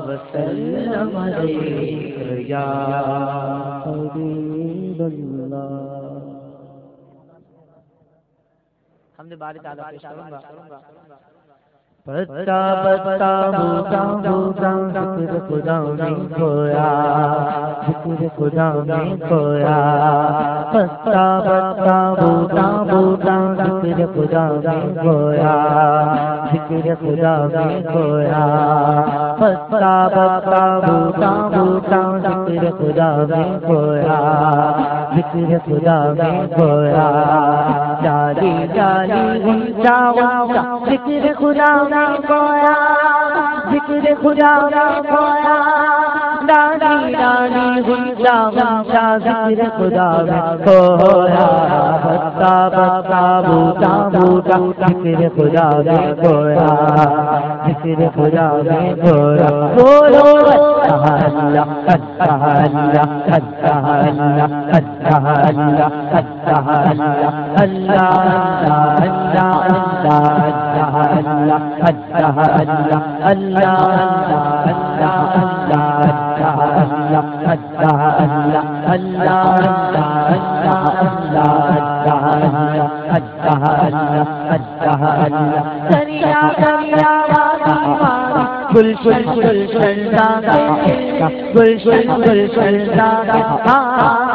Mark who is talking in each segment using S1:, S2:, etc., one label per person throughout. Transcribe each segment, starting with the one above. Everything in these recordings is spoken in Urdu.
S1: وسلم عليك يا حبيب الله. حمد باری تعالیٰ پیش کروں گا. پتا پتا بوتا بوتا ذکر خدا میں کھویا، ذکر خدا میں کھویا. پتا پتا بوتا بوتا ذکر خدا میں کھویا، ذکر خدا میں کھویا. پتا پتا بوتا بوتا ذکر خدا میں کھویا، ذکر خدا میں کھویا. جالی جالی غنچہ غنچہ ذکر خدا میں کھویا، ذکر خدا میں کھویا. ڈالی ڈالی غنچہ غنچہ ذکر خدا میں کھویا. پتا پتا بوتا بوتا ذکر خدا میں کھویا، ذکر خدا میں کھویا. بولو اللہ اللہ اللہ اللہ اللہ اللہ اللہ اللہ گل گل گل چلتا گل گل گل چلتا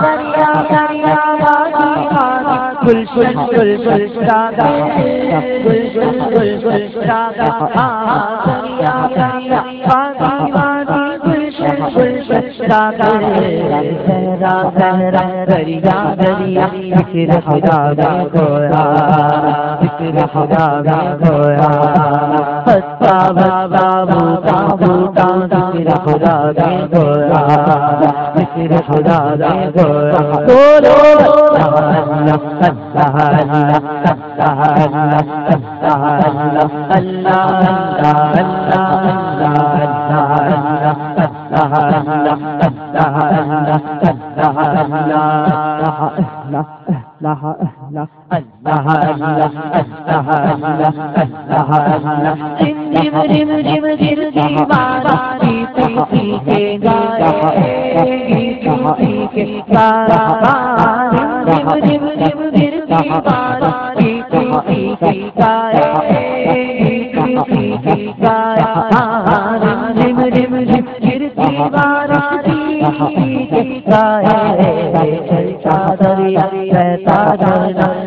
S1: دریا دریا گل گل گل چلتا گل گل گل چلتا دریا دریا وادی وادی گلشن گلشن چلتا. صحرا صحرا دریا دریا ذکر خدا میں کھویا، ذکر خدا میں کھویا. پتا پتا بوتا بوتا ذکر خدا میں کھویا، ذکر خدا میں کھویا. بولو اللہ اللہ اللہ اللہ اللہ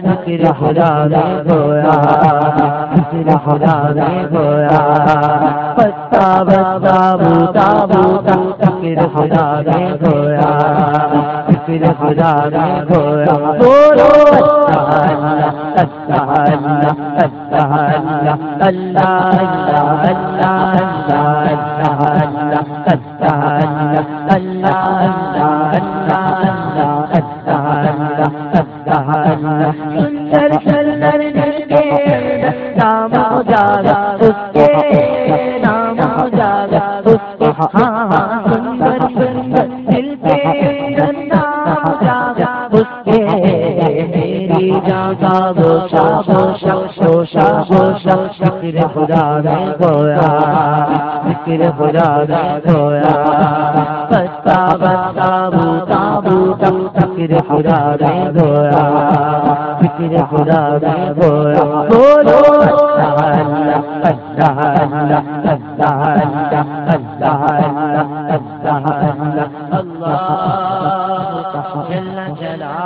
S1: ذکر خدا میں کھویا، ذکر خدا میں کھویا. پتا پتا بوتا بوتا ذکر خدا میں کھویا، ذکر خدا میں کھویا. بولو اللہ اللہ اللہ اللہ اللہ اللہ سندر سندر دل کے نام جاگا اس کے نام جاگا اس کے. سندر سندر دل کے نام جاگا اس کے. میری جان کا گوشا گوشا گوشا گوشا ذکر خدا میں کھویا، ذکر خدا میں کھویا. پتا پتا بوتا بوتا ذکر خدا میں کھویا، ذکر خدا میں کھویا. بولو اللہ اللہ اللہ اللہ اللہ اللہ اللہ جل جلالہ.